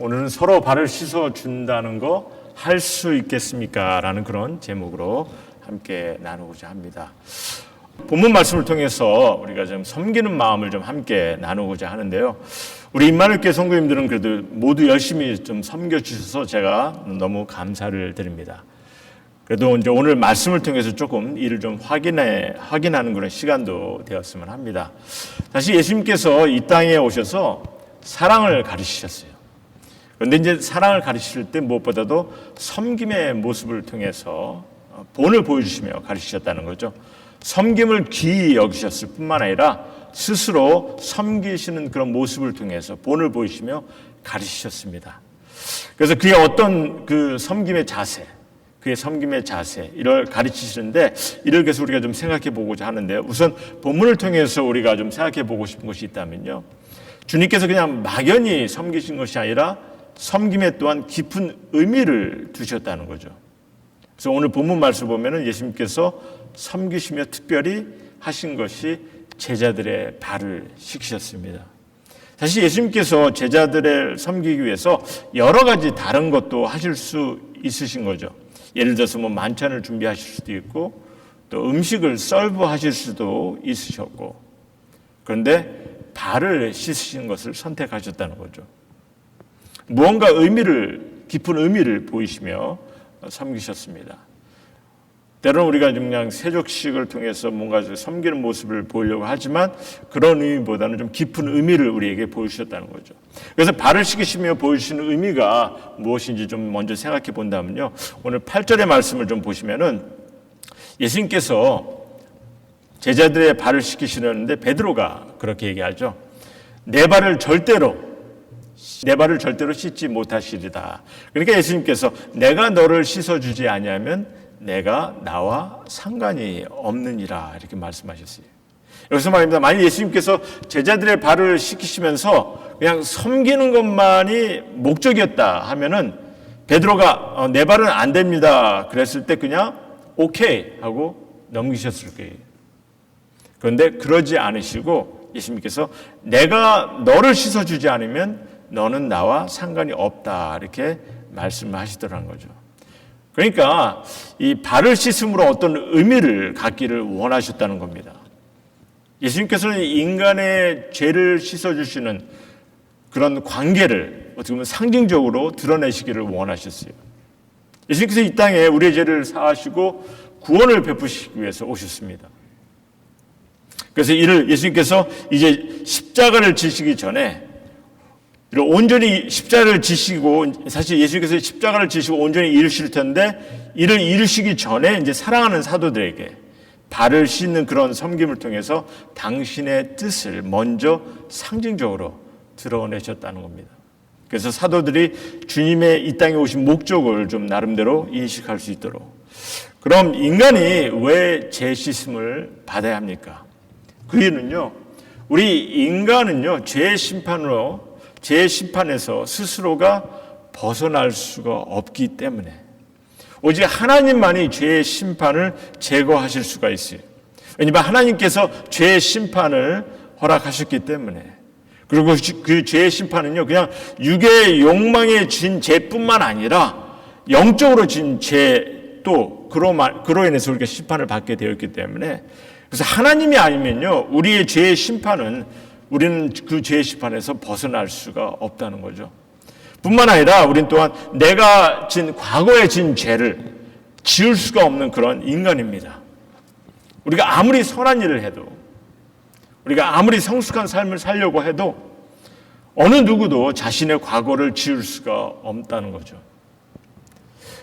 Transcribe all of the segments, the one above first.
오늘은 서로 발을 씻어준다는 거 할 수 있겠습니까? 라는 그런 제목으로 함께 나누고자 합니다. 본문 말씀을 통해서 우리가 좀 섬기는 마음을 좀 함께 나누고자 하는데요. 우리 임마누엘 성도님들은 그래도 모두 열심히 좀 섬겨주셔서 제가 너무 감사를 드립니다. 그래도 이제 오늘 말씀을 통해서 조금 이를 좀 확인하는 그런 시간도 되었으면 합니다. 사실 예수님께서 이 땅에 오셔서 사랑을 가르치셨어요. 그런데 이제 사랑을 가르치실 때 무엇보다도 섬김의 모습을 통해서 본을 보여주시며 가르치셨다는 거죠. 섬김을 귀히 여기셨을 뿐만 아니라 스스로 섬기시는 그런 모습을 통해서 본을 보이시며 가르치셨습니다. 그래서 그의 어떤 그 섬김의 자세, 이를 가르치시는데 이를 계속 우리가 좀 생각해 보고자 하는데, 우선 본문을 통해서 우리가 좀 생각해 보고 싶은 것이 있다면요, 주님께서 그냥 막연히 섬기신 것이 아니라 섬김에 또한 깊은 의미를 두셨다는 거죠. 그래서 오늘 본문 말씀을 보면은 예수님께서 섬기시며 특별히 하신 것이 제자들의 발을 씻기셨습니다. 사실 예수님께서 제자들을 섬기기 위해서 여러 가지 다른 것도 하실 수 있으신 거죠. 예를 들어서 뭐 만찬을 준비하실 수도 있고 또 음식을 서브하실 수도 있으셨고, 그런데 발을 씻으신 것을 선택하셨다는 거죠. 무언가 깊은 의미를 보이시며 섬기셨습니다. 때로는 우리가 그냥 세족식을 통해서 뭔가 섬기는 모습을 보이려고 하지만 그런 의미보다는 좀 깊은 의미를 우리에게 보여주셨다는 거죠. 그래서 발을 씻기시며 보여주시는 의미가 무엇인지 좀 먼저 생각해 본다면요, 오늘 8절의 말씀을 좀 보시면은 예수님께서 제자들의 발을 씻기시려는데 베드로가 그렇게 얘기하죠. 내 발을 절대로 씻지 못하시리다. 그러니까 예수님께서 내가 너를 씻어주지 아니하면 내가 나와 상관이 없느니라, 이렇게 말씀하셨어요. 여기서 말입니다. 만약 예수님께서 제자들의 발을 씻기시면서 그냥 섬기는 것만이 목적이었다 하면은 베드로가 내 발은 안 됩니다 그랬을 때 그냥 오케이 하고 넘기셨을 거예요. 그런데 그러지 않으시고 예수님께서 내가 너를 씻어주지 않으면 너는 나와 상관이 없다, 이렇게 말씀하시더라는 거죠. 그러니까 이 발을 씻음으로 어떤 의미를 갖기를 원하셨다는 겁니다. 예수님께서는 인간의 죄를 씻어주시는 그런 관계를 어떻게 보면 상징적으로 드러내시기를 원하셨어요. 예수님께서 이 땅에 우리의 죄를 사하시고 구원을 베푸시기 위해서 오셨습니다. 그래서 이를 예수님께서 이제 십자가를 지시기 전에 온전히 십자가를 지시고, 사실 예수님께서 십자가를 지시고 온전히 이루실 텐데 이를 이루시기 전에 이제 사랑하는 사도들에게 발을 씻는 그런 섬김을 통해서 당신의 뜻을 먼저 상징적으로 드러내셨다는 겁니다. 그래서 사도들이 주님의 이 땅에 오신 목적을 좀 나름대로 인식할 수 있도록, 그럼 인간이 왜 죄 씻음을 받아야 합니까? 그 이유는요, 우리 인간은요 죄 심판에서 스스로가 벗어날 수가 없기 때문에 오직 하나님만이 죄의 심판을 제거하실 수가 있어요. 왜냐하면 하나님께서 죄의 심판을 허락하셨기 때문에. 그리고 그 죄의 심판은요 그냥 육의 욕망에 진 죄뿐만 아니라 영적으로 진 죄도 그로 인해서 우리가 심판을 받게 되었기 때문에, 그래서 하나님이 아니면요 우리의 죄의 심판은, 우리는 그 죄의 심판에서 벗어날 수가 없다는 거죠. 뿐만 아니라 우린 또한 내가 과거에 진 죄를 지울 수가 없는 그런 인간입니다. 우리가 아무리 선한 일을 해도, 우리가 아무리 성숙한 삶을 살려고 해도 어느 누구도 자신의 과거를 지울 수가 없다는 거죠.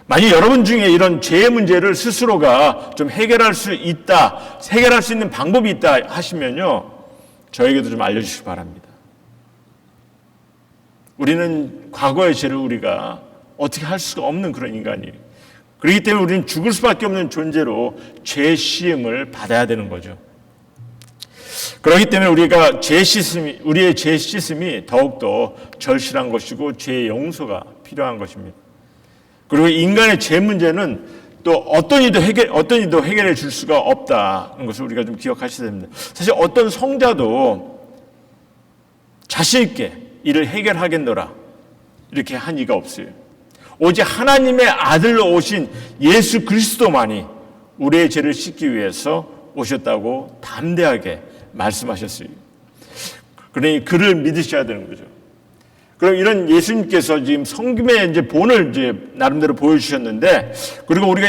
만약 여러분 중에 이런 죄의 문제를 스스로가 좀 해결할 수 있는 방법이 있다 하시면요, 저에게도 좀 알려주시기 바랍니다. 우리는 과거의 죄를 우리가 어떻게 할 수가 없는 그런 인간이에요. 그렇기 때문에 우리는 죽을 수밖에 없는 존재로 죄 시음을 받아야 되는 거죠. 그렇기 때문에 우리의 죄 씻음이 더욱더 절실한 것이고 죄의 용서가 필요한 것입니다. 그리고 인간의 죄 문제는 또 어떤 이도 해결해 줄 수가 없다는 것을 우리가 좀 기억하셔야 됩니다. 사실 어떤 성자도 자신 있게 이를 해결하겠노라 이렇게 한 이가 없어요. 오직 하나님의 아들로 오신 예수 그리스도만이 우리의 죄를 씻기 위해서 오셨다고 담대하게 말씀하셨어요. 그러니 그를 믿으셔야 되는 거죠. 그럼 이런 예수님께서 지금 성김의 이제 본을 이제 나름대로 보여주셨는데, 그리고 우리가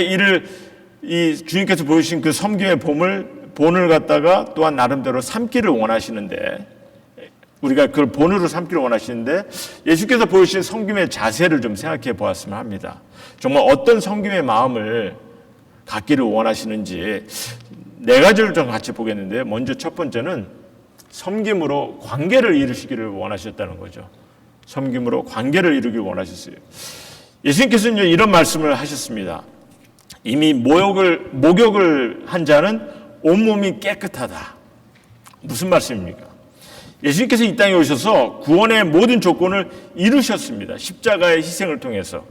이 주님께서 보여주신 그 성김의 본을 갖다가 또한 나름대로 삼기를 원하시는데, 우리가 그걸 본으로 삼기를 원하시는데, 예수께서 보여주신 성김의 자세를 좀 생각해 보았으면 합니다. 정말 어떤 성김의 마음을 갖기를 원하시는지 네 가지를 좀 같이 보겠는데, 먼저 첫 번째는 섬김으로 관계를 이루시기를 원하셨다는 거죠. 섬김으로 관계를 이루기를 원하셨어요. 예수님께서는 이런 말씀을 하셨습니다. 이미 목욕을 한 자는 온몸이 깨끗하다. 무슨 말씀입니까? 예수님께서 이 땅에 오셔서 구원의 모든 조건을 이루셨습니다. 십자가의 희생을 통해서.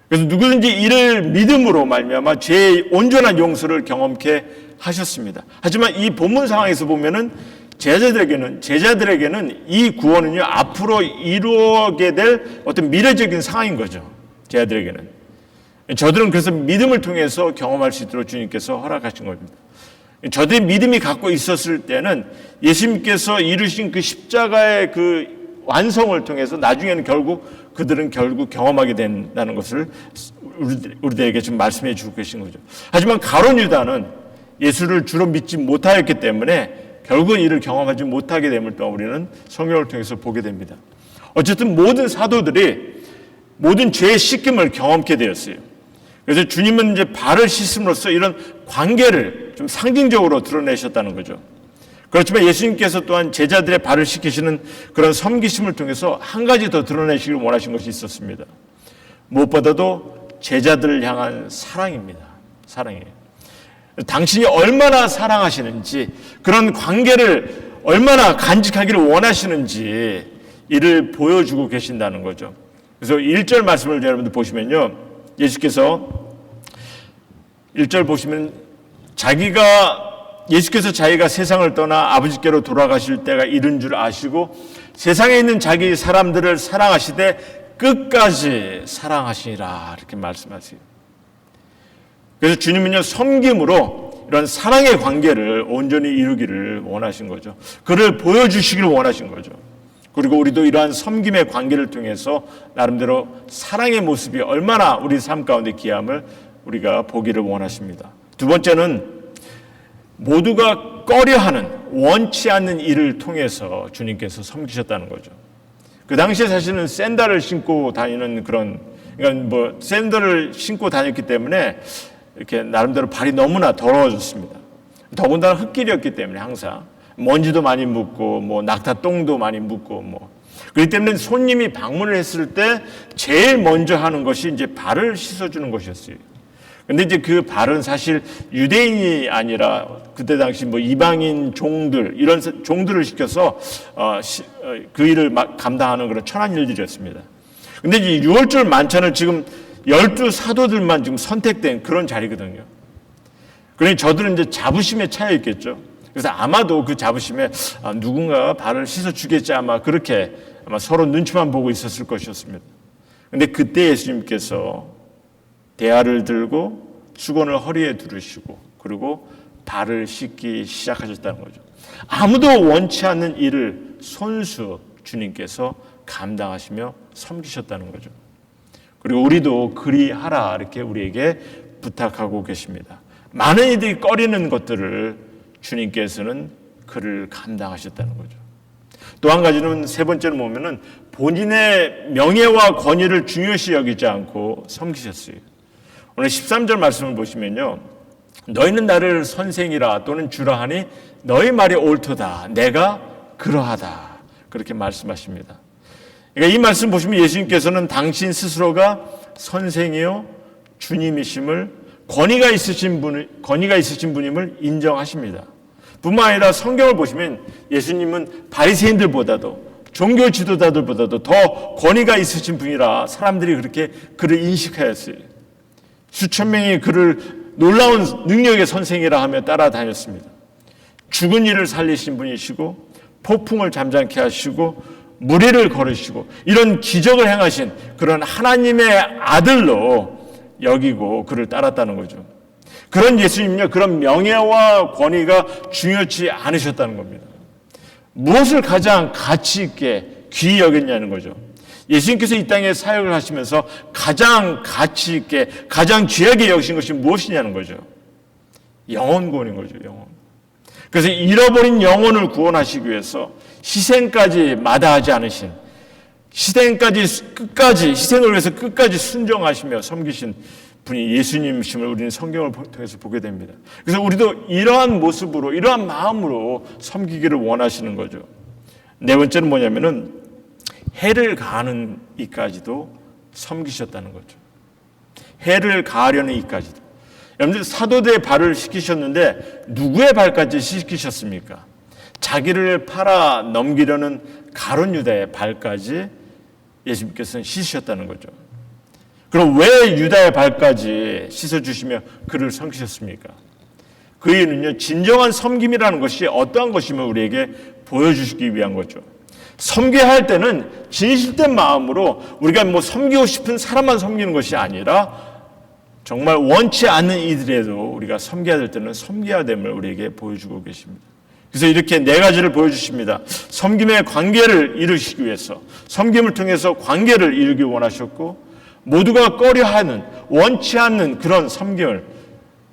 그래서 누구든지 이를 믿음으로 말미암아 죄의 온전한 용서를 경험케 하셨습니다. 하지만 이 본문 상황에서 보면은 제자들에게는 이 구원은요, 앞으로 이루어게 될 어떤 미래적인 상황인 거죠. 제자들에게는. 저들은 그래서 믿음을 통해서 경험할 수 있도록 주님께서 허락하신 겁니다. 저들의 믿음이 갖고 있었을 때는 예수님께서 이루신 그 십자가의 그 완성을 통해서 나중에는 그들은 결국 경험하게 된다는 것을 우리들에게 지금 말씀해 주고 계신 거죠. 하지만 가룟 유다는 예수를 주로 믿지 못하였기 때문에 결국은 이를 경험하지 못하게 됨을 또 우리는 성경을 통해서 보게 됩니다. 어쨌든 모든 사도들이 모든 죄의 씻김을 경험케 되었어요. 그래서 주님은 이제 발을 씻음으로써 이런 관계를 좀 상징적으로 드러내셨다는 거죠. 그렇지만 예수님께서 또한 제자들의 발을 씻기시는 그런 섬기심을 통해서 한 가지 더 드러내시길 원하신 것이 있었습니다. 무엇보다도 제자들을 향한 사랑입니다. 사랑이에요. 당신이 얼마나 사랑하시는지, 그런 관계를 얼마나 간직하기를 원하시는지 이를 보여주고 계신다는 거죠. 그래서 1절 말씀을 여러분들 보시면요, 예수께서 1절 보시면 예수께서 자기가 세상을 떠나 아버지께로 돌아가실 때가 이른 줄 아시고 세상에 있는 자기 사람들을 사랑하시되 끝까지 사랑하시니라, 이렇게 말씀하세요. 그래서 주님은요, 섬김으로 이런 사랑의 관계를 온전히 이루기를 원하신 거죠. 그를 보여주시기를 원하신 거죠. 그리고 우리도 이러한 섬김의 관계를 통해서 나름대로 사랑의 모습이 얼마나 우리 삶 가운데 귀함을 우리가 보기를 원하십니다. 두 번째는 모두가 꺼려하는, 원치 않는 일을 통해서 주님께서 섬기셨다는 거죠. 그 당시에 사실은 샌들을 신고 다니는 그러니까 샌들을 신고 다녔기 때문에 이렇게 나름대로 발이 너무나 더러워졌습니다. 더군다나 흙길이었기 때문에 항상 먼지도 많이 묻고 낙타똥도 많이 묻고 그렇기 때문에 손님이 방문을 했을 때 제일 먼저 하는 것이 이제 발을 씻어주는 것이었어요. 근데 이제 그 발은 사실 유대인이 아니라 그때 당시 이방인 종들, 이런 종들을 시켜서 그 일을 감당하는 그런 천한 일들이었습니다. 근데 이제 6월절 만찬을 지금 12사도들만 지금 선택된 그런 자리거든요. 그러니 저들은 이제 자부심에 차여 있겠죠. 그래서 아마도 그 자부심에 누군가가 발을 씻어주겠지, 그렇게 서로 눈치만 보고 있었을 것이었습니다. 근데 그때 예수님께서 대야를 들고 수건을 허리에 두르시고 그리고 발을 씻기 시작하셨다는 거죠. 아무도 원치 않는 일을 손수 주님께서 감당하시며 섬기셨다는 거죠. 그리고 우리도 그리하라, 이렇게 우리에게 부탁하고 계십니다. 많은 이들이 꺼리는 것들을 주님께서는 그를 감당하셨다는 거죠. 또 한 가지는, 세 번째로 보면은 본인의 명예와 권위를 중요시 여기지 않고 섬기셨어요. 오늘 13절 말씀을 보시면요, 너희는 나를 선생이라 또는 주라 하니 너희 말이 옳도다, 내가 그러하다, 그렇게 말씀하십니다. 그러니까 이 말씀 보시면 예수님께서는 당신 스스로가 선생이요 주님이심을, 권위가 있으신 분임을 인정하십니다. 뿐만 아니라 성경을 보시면 예수님은 바리새인들보다도 종교 지도자들보다도 더 권위가 있으신 분이라 사람들이 그렇게 그를 인식하였어요. 수천 명이 그를 놀라운 능력의 선생이라 하며 따라다녔습니다. 죽은 이를 살리신 분이시고 폭풍을 잠잠케 하시고 무리를 걸으시고 이런 기적을 행하신 그런 하나님의 아들로 여기고 그를 따랐다는 거죠. 그런 예수님은요, 그런 명예와 권위가 중요치 않으셨다는 겁니다. 무엇을 가장 가치 있게 귀히 여겼냐는 거죠. 예수님께서 이 땅에 사역을 하시면서 가장 가치 있게, 가장 귀하게 여기신 것이 무엇이냐는 거죠. 영혼 구원인 거죠, 영혼. 그래서 잃어버린 영혼을 구원하시기 위해서 희생까지 마다하지 않으신, 희생을 위해서 끝까지 순종하시며 섬기신 분이 예수님이심을 우리는 성경을 통해서 보게 됩니다. 그래서 우리도 이러한 모습으로, 이러한 마음으로 섬기기를 원하시는 거죠. 네 번째는 뭐냐면은 해를 가하는 이까지도 섬기셨다는 거죠. 해를 가하려는 이까지도. 여러분들 사도들의 발을 씻기셨는데 누구의 발까지 씻기셨습니까? 자기를 팔아 넘기려는 가룟 유다의 발까지 예수님께서는 씻으셨다는 거죠. 그럼 왜 유다의 발까지 씻어주시며 그를 섬기셨습니까? 그 이유는요, 진정한 섬김이라는 것이 어떠한 것임을 우리에게 보여주시기 위한 거죠. 섬겨야 할 때는 진실된 마음으로 우리가 섬기고 싶은 사람만 섬기는 것이 아니라 정말 원치 않는 이들에도 우리가 섬겨야 될 때는 섬겨야 됨을 우리에게 보여주고 계십니다. 그래서 이렇게 네 가지를 보여주십니다. 섬김의 관계를 이루시기 위해서, 섬김을 통해서 관계를 이루기 원하셨고, 모두가 꺼려하는, 원치 않는 그런 섬김을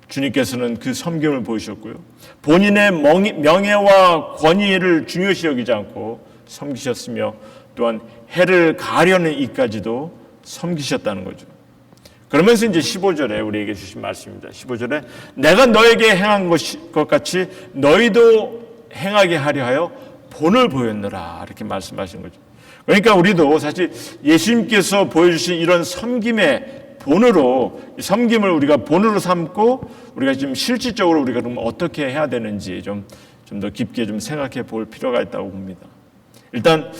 주님께서는 그 섬김을 보이셨고요. 본인의 명예와 권위를 중요시 여기지 않고 섬기셨으며, 또한 해를 가하려는 이까지도 섬기셨다는 거죠. 그러면서 이제 15절에 우리에게 주신 말씀입니다. 15절에 내가 너에게 행한 것 같이 너희도 행하게 하려 하여 본을 보였노라, 이렇게 말씀하신 거죠. 그러니까 우리도 사실 예수님께서 보여주신 이런 섬김의 본으로, 섬김을 우리가 본으로 삼고 우리가 지금 실질적으로 우리가 그럼 어떻게 해야 되는지 좀 더 깊게 좀 생각해 볼 필요가 있다고 봅니다. 일단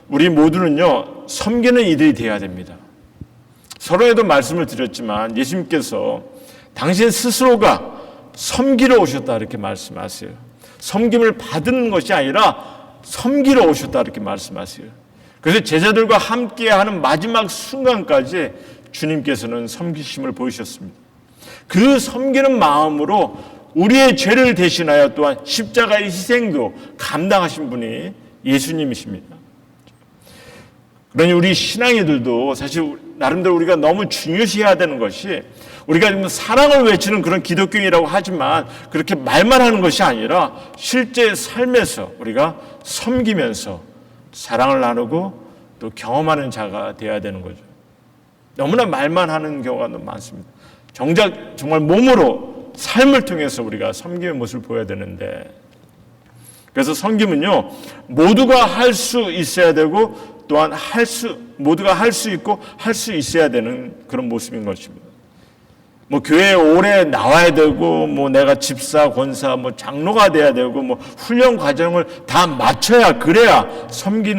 우리 모두는요, 섬기는 이들이 되어야 됩니다. 서로에도 말씀을 드렸지만 예수님께서 당신 스스로가 섬기러 오셨다 이렇게 말씀하세요. 섬김을 받는 것이 아니라 섬기러 오셨다 이렇게 말씀하세요. 그래서 제자들과 함께하는 마지막 순간까지 주님께서는 섬기심을 보이셨습니다. 그 섬기는 마음으로 우리의 죄를 대신하여 또한 십자가의 희생도 감당하신 분이 예수님이십니다. 그러니 우리 신앙인들도 사실 나름대로 우리가 너무 중요시해야 되는 것이, 우리가 지금 사랑을 외치는 그런 기독교인이라고 하지만 그렇게 말만 하는 것이 아니라 실제 삶에서 우리가 섬기면서 사랑을 나누고 또 경험하는 자가 되어야 되는 거죠. 너무나 말만 하는 경우가 너무 많습니다. 정작 정말 몸으로 삶을 통해서 우리가 섬김의 모습을 보여야 되는데, 그래서 섬김은요, 모두가 할 수 있어야 되고 또한 모두가 할 수 있고 할 수 있어야 되는 그런 모습인 것입니다. 교회에 오래 나와야 되고, 내가 집사, 권사, 장로가 돼야 되고, 훈련 과정을 다 마쳐야, 그래야 섬길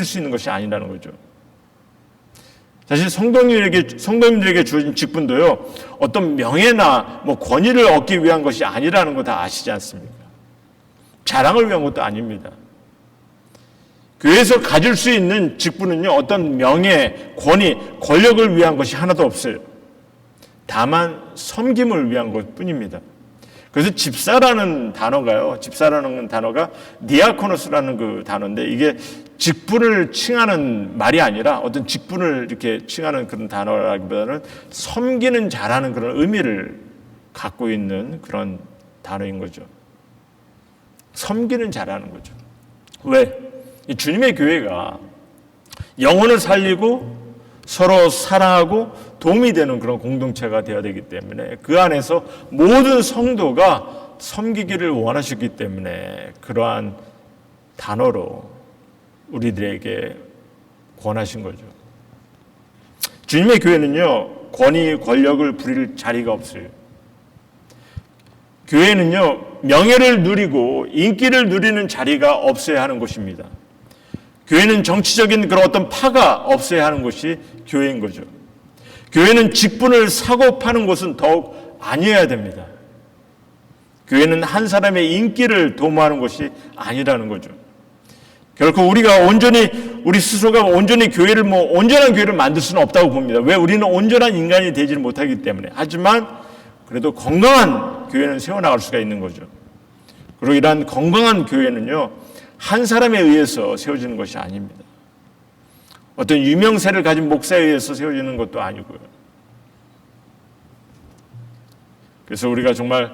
수 있는 것이 아니라는 거죠. 사실 성도님들에게 주어진 직분도요, 어떤 명예나 권위를 얻기 위한 것이 아니라는 거 다 아시지 않습니까? 자랑을 위한 것도 아닙니다. 교회에서 가질 수 있는 직분은요, 어떤 명예, 권위, 권력을 위한 것이 하나도 없어요. 다만 섬김을 위한 것 뿐입니다. 그래서 집사라는 단어가 디아코노스라는 그 단어인데, 이게 직분을 칭하는 말이 아니라 어떤 직분을 이렇게 칭하는 그런 단어라기보다는 섬기는 자라는 그런 의미를 갖고 있는 그런 단어인 거죠. 섬기는 자라는 거죠. 왜? 주님의 교회가 영혼을 살리고 서로 사랑하고 도움이 되는 그런 공동체가 되어야 되기 때문에, 그 안에서 모든 성도가 섬기기를 원하셨기 때문에 그러한 단어로 우리들에게 권하신 거죠. 주님의 교회는요, 권위, 권력을 부릴 자리가 없어요. 교회는요, 명예를 누리고 인기를 누리는 자리가 없어야 하는 곳입니다. 교회는 정치적인 그런 어떤 파가 없어야 하는 것이 교회인 거죠. 교회는 직분을 사고 파는 곳은 더욱 아니어야 됩니다. 교회는 한 사람의 인기를 도모하는 것이 아니라는 거죠. 결코 우리가 온전히 우리 스스로가 온전히 교회를 온전한 교회를 만들 수는 없다고 봅니다. 왜? 우리는 온전한 인간이 되지를 못하기 때문에. 하지만 그래도 건강한 교회는 세워나갈 수가 있는 거죠. 그리고 이러한 건강한 교회는요, 한 사람에 의해서 세워지는 것이 아닙니다. 어떤 유명세를 가진 목사에 의해서 세워지는 것도 아니고요. 그래서 우리가 정말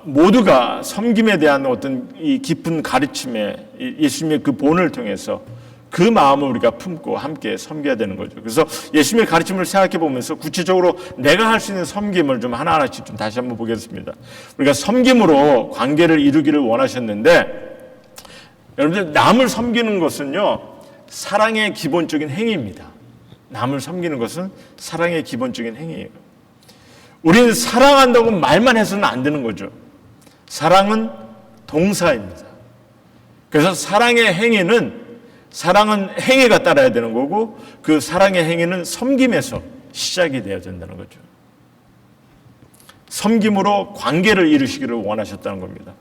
모두가 섬김에 대한 어떤 이 깊은 가르침에 예수님의 그 본을 통해서 그 마음을 우리가 품고 함께 섬겨야 되는 거죠. 그래서 예수님의 가르침을 생각해 보면서 구체적으로 내가 할 수 있는 섬김을 좀 하나하나씩 좀 다시 한번 보겠습니다. 우리가 섬김으로 관계를 이루기를 원하셨는데, 여러분들 남을 섬기는 것은요, 사랑의 기본적인 행위입니다. 남을 섬기는 것은 사랑의 기본적인 행위예요. 우리는 사랑한다고 말만 해서는 안 되는 거죠. 사랑은 동사입니다. 그래서 사랑의 행위는, 사랑은 행위가 따라야 되는 거고, 그 사랑의 행위는 섬김에서 시작이 되어야 된다는 거죠. 섬김으로 관계를 이루시기를 원하셨다는 겁니다.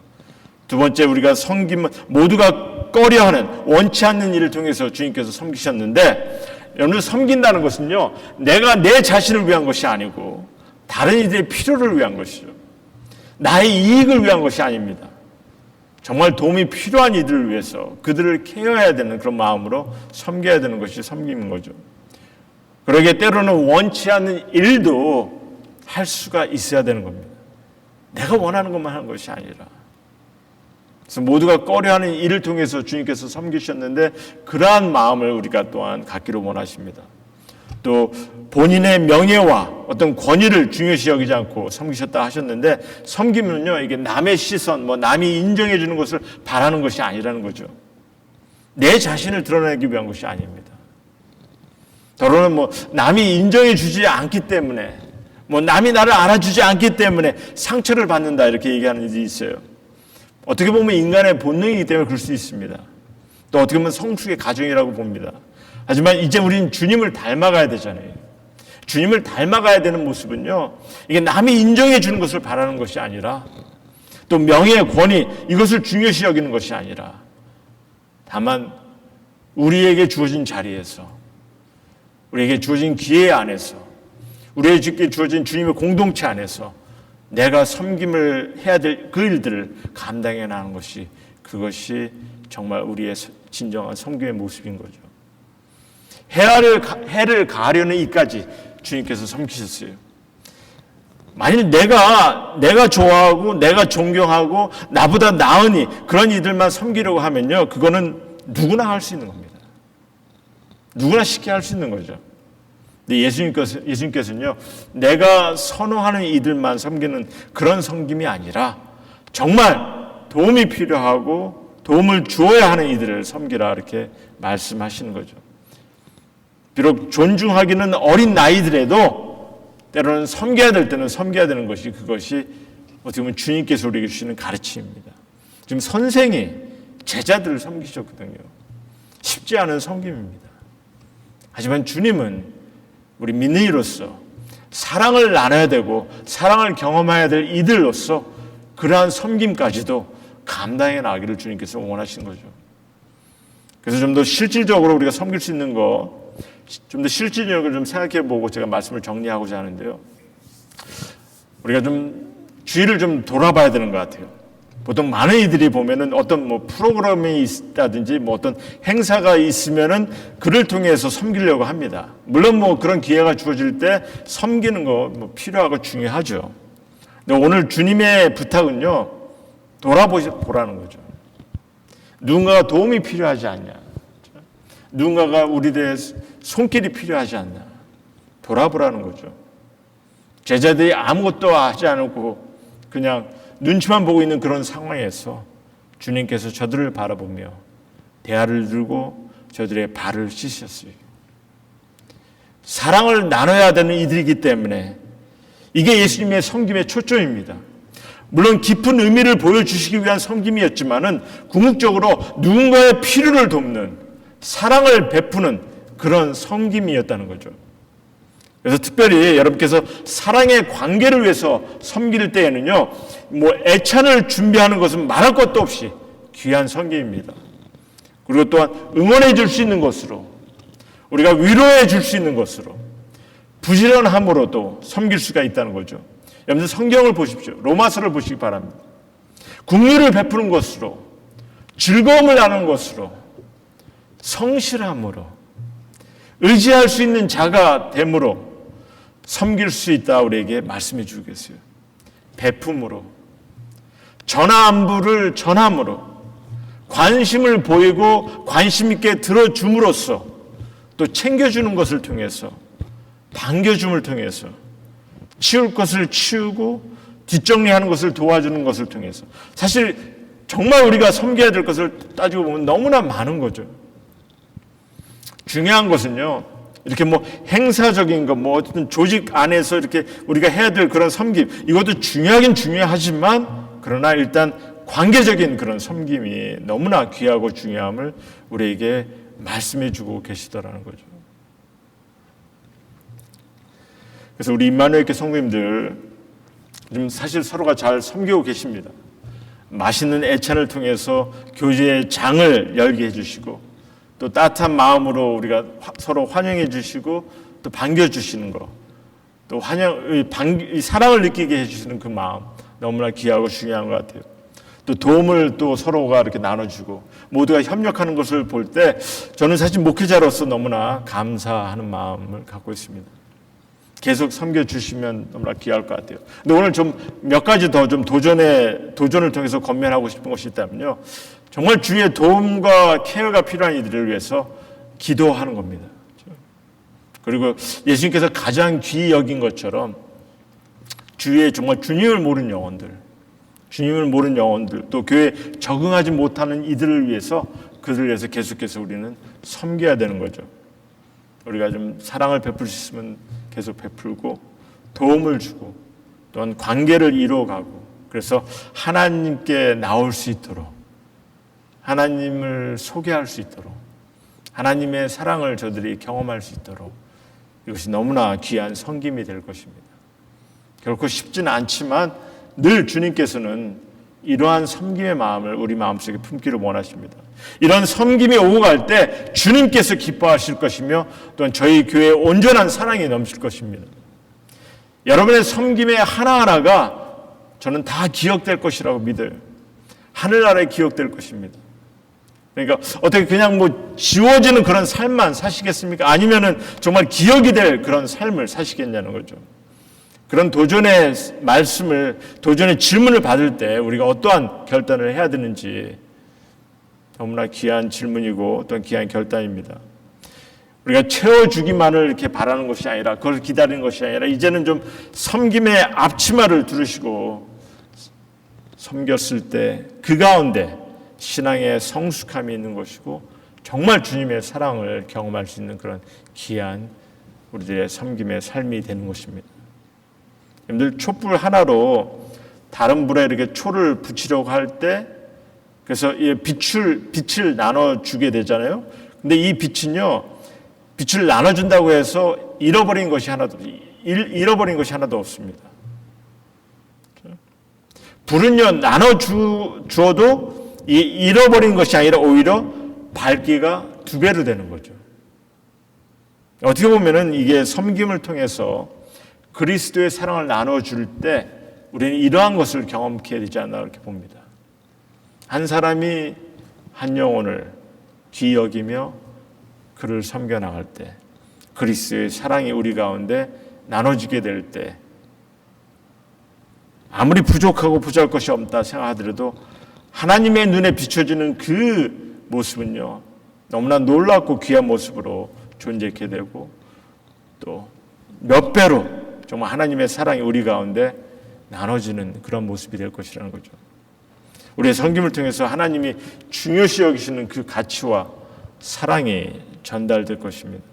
두 번째, 우리가 섬김은 모두가 꺼려하는, 원치 않는 일을 통해서 주님께서 섬기셨는데, 여러분, 섬긴다는 것은요, 내가 내 자신을 위한 것이 아니고 다른 이들의 필요를 위한 것이죠. 나의 이익을 위한 것이 아닙니다. 정말 도움이 필요한 이들을 위해서 그들을 케어해야 되는 그런 마음으로 섬겨야 되는 것이 섬김인 거죠. 그러기에 때로는 원치 않는 일도 할 수가 있어야 되는 겁니다. 내가 원하는 것만 하는 것이 아니라. 그래서 모두가 꺼려하는 일을 통해서 주님께서 섬기셨는데, 그러한 마음을 우리가 또한 갖기를 원하십니다. 또 본인의 명예와 어떤 권위를 중요시 여기지 않고 섬기셨다 하셨는데, 섬기면요, 이게 남의 시선, 남이 인정해 주는 것을 바라는 것이 아니라는 거죠. 내 자신을 드러내기 위한 것이 아닙니다. 더러는 남이 인정해 주지 않기 때문에, 남이 나를 알아주지 않기 때문에 상처를 받는다, 이렇게 얘기하는 일이 있어요. 어떻게 보면 인간의 본능이기 때문에 그럴 수 있습니다. 또 어떻게 보면 성숙의 가정이라고 봅니다. 하지만 이제 우리는 주님을 닮아가야 되잖아요. 주님을 닮아가야 되는 모습은요, 이게 남이 인정해 주는 것을 바라는 것이 아니라, 또 명예, 권위, 이것을 중요시 여기는 것이 아니라, 다만 우리에게 주어진 자리에서, 우리에게 주어진 기회 안에서, 우리에게 주어진 주님의 공동체 안에서 내가 섬김을 해야 될 그 일들을 감당해 나가는 것이, 그것이 정말 우리의 진정한 섬김의 모습인 거죠. 해를 가하려는 이까지 주님께서 섬기셨어요. 만일 내가 좋아하고 내가 존경하고 나보다 나으니 그런 이들만 섬기려고 하면요, 그거는 누구나 할 수 있는 겁니다. 누구나 쉽게 할 수 있는 거죠. 근데 예수님께서는요, 내가 선호하는 이들만 섬기는 그런 섬김이 아니라 정말 도움이 필요하고 도움을 주어야 하는 이들을 섬기라, 이렇게 말씀하시는 거죠. 비록 존중하기는 어린 나이들에도 때로는 섬겨야 될 때는 섬겨야 되는 것이, 그것이 어떻게 보면 주님께서 우리에게 주시는 가르침입니다. 지금 선생이 제자들을 섬기셨거든요. 쉽지 않은 섬김입니다. 하지만 주님은 우리 믿는 이로서 사랑을 나눠야 되고 사랑을 경험해야 될 이들로서 그러한 섬김까지도 감당해 나가기를 주님께서 원하시는 거죠. 그래서 좀 더 실질적으로 우리가 섬길 수 있는 거, 좀 더 실질적으로 좀 생각해 보고 제가 말씀을 정리하고자 하는데요. 우리가 좀 주의를 좀 돌아봐야 되는 것 같아요. 보통 많은 이들이 보면은 어떤 프로그램이 있다든지 어떤 행사가 있으면은 그를 통해서 섬기려고 합니다. 물론 그런 기회가 주어질 때 섬기는 거 필요하고 중요하죠. 근데 오늘 주님의 부탁은요, 돌아보라는 거죠. 누군가가 도움이 필요하지 않냐? 누군가가 우리들의 손길이 필요하지 않나? 돌아보라는 거죠. 제자들이 아무것도 하지 않고 그냥 눈치만 보고 있는 그런 상황에서 주님께서 저들을 바라보며 대화를 들고 저들의 발을 씻으셨어요. 사랑을 나눠야 되는 이들이기 때문에 이게 예수님의 섬김의 초점입니다. 물론 깊은 의미를 보여주시기 위한 섬김이었지만은 궁극적으로 누군가의 필요를 돕는, 사랑을 베푸는 그런 섬김이었다는 거죠. 그래서 특별히 여러분께서 사랑의 관계를 위해서 섬길 때에는요, 애찬을 준비하는 것은 말할 것도 없이 귀한 섬김입니다. 그리고 또한 응원해 줄 수 있는 것으로, 우리가 위로해 줄 수 있는 것으로, 부지런함으로도 섬길 수가 있다는 거죠. 여러분들 성경을 보십시오. 로마서를 보시기 바랍니다. 긍휼을 베푸는 것으로, 즐거움을 나누는 것으로, 성실함으로, 의지할 수 있는 자가 됨으로 섬길 수 있다 우리에게 말씀해 주고 계세요. 베품으로, 전화안부를 전함으로, 관심을 보이고 관심 있게 들어줌으로써, 또 챙겨주는 것을 통해서, 반겨줌을 통해서, 치울 것을 치우고 뒷정리하는 것을 도와주는 것을 통해서, 사실 정말 우리가 섬겨야 될 것을 따지고 보면 너무나 많은 거죠. 중요한 것은요, 이렇게 뭐 행사적인 것, 뭐 어쨌든 조직 안에서 이렇게 우리가 해야 될 그런 섬김, 이것도 중요하긴 중요하지만, 그러나 일단 관계적인 그런 섬김이 너무나 귀하고 중요함을 우리에게 말씀해 주고 계시더라는 거죠. 그래서 우리 임마누엘 교회 성도님들 지금 사실 서로가 잘 섬기고 계십니다. 맛있는 애찬을 통해서 교제의 장을 열게 해주시고, 또 따뜻한 마음으로 우리가 서로 환영해 주시고, 또 반겨주시는 거, 또 이 사랑을 느끼게 해주시는 그 마음, 너무나 귀하고 중요한 것 같아요. 또 도움을 또 서로가 이렇게 나눠주고, 모두가 협력하는 것을 볼 때 저는 사실 목회자로서 너무나 감사하는 마음을 갖고 있습니다. 계속 섬겨주시면 너무나 귀할 것 같아요. 근데 오늘 좀 몇 가지 더 좀 도전을 통해서 건면하고 싶은 것이 있다면요, 정말 주의 도움과 케어가 필요한 이들을 위해서 기도하는 겁니다. 그리고 예수님께서 가장 귀히 여긴 것처럼 주위에 정말 주님을 모르는 영혼들, 또 교회에 적응하지 못하는 이들을 위해서, 그들을 위해서 계속해서 우리는 섬겨야 되는 거죠. 우리가 좀 사랑을 베풀 수 있으면 계속 베풀고, 도움을 주고, 또한 관계를 이루어가고, 그래서 하나님께 나올 수 있도록, 하나님을 소개할 수 있도록, 하나님의 사랑을 저들이 경험할 수 있도록, 이것이 너무나 귀한 섬김이 될 것입니다. 결코 쉽지는 않지만 늘 주님께서는 이러한 섬김의 마음을 우리 마음속에 품기를 원하십니다. 이런 섬김이 오고 갈 때 주님께서 기뻐하실 것이며, 또한 저희 교회에 온전한 사랑이 넘칠 것입니다. 여러분의 섬김의 하나하나가 저는 다 기억될 것이라고 믿어요. 하늘나라에 기억될 것입니다. 그러니까 어떻게 그냥 뭐 지워지는 그런 삶만 사시겠습니까? 아니면은 정말 기억이 될 그런 삶을 사시겠냐는 거죠. 그런 도전의 말씀을, 도전의 질문을 받을 때 우리가 어떠한 결단을 해야 되는지 너무나 귀한 질문이고 또한 귀한 결단입니다. 우리가 채워주기만을 이렇게 바라는 것이 아니라, 그걸 기다리는 것이 아니라, 이제는 좀 섬김의 앞치마를 두르시고 섬겼을 때 그 가운데 신앙의 성숙함이 있는 것이고, 정말 주님의 사랑을 경험할 수 있는 그런 귀한 우리들의 섬김의 삶이 되는 것입니다. 여러분들, 촛불 하나로 다른 불에 이렇게 초를 붙이려고 할 때, 그래서 이 빛을 나눠주게 되잖아요. 근데 이 빛을 나눠준다고 해서 잃어버린 것이 하나도 없습니다. 불은요, 나눠주어도 잃어버린 것이 아니라 오히려 밝기가 2배로 되는 거죠. 어떻게 보면은 이게 섬김을 통해서 그리스도의 사랑을 나눠줄 때 우리는 이러한 것을 경험하게 되지 않나 그렇게 봅니다. 한 사람이 한 영혼을 귀히 여기며 그를 섬겨나갈 때, 그리스도의 사랑이 우리 가운데 나눠지게 될 때, 아무리 부족하고 부족할 것이 없다 생각하더라도 하나님의 눈에 비춰지는 그 모습은요, 너무나 놀랍고 귀한 모습으로 존재하게 되고, 또 몇 배로 정말 하나님의 사랑이 우리 가운데 나눠지는 그런 모습이 될 것이라는 거죠. 우리의 섬김을 통해서 하나님이 중요시 여기시는 그 가치와 사랑이 전달될 것입니다.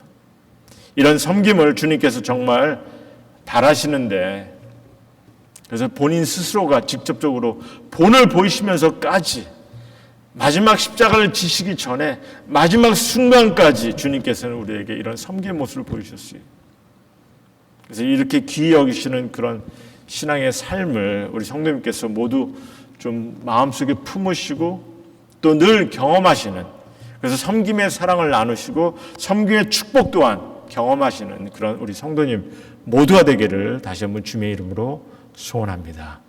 이런 섬김을 주님께서 정말 바라시는데, 그래서 본인 스스로가 직접적으로 본을 보이시면서까지 마지막 십자가를 지시기 전에 마지막 순간까지 주님께서는 우리에게 이런 섬김의 모습을 보이셨어요. 그래서 이렇게 귀히 여기시는 그런 신앙의 삶을 우리 성도님께서 모두 좀 마음속에 품으시고 또 늘 경험하시는, 그래서 섬김의 사랑을 나누시고 섬김의 축복 또한 경험하시는 그런 우리 성도님 모두가 되기를 다시 한번 주님의 이름으로 소원합니다.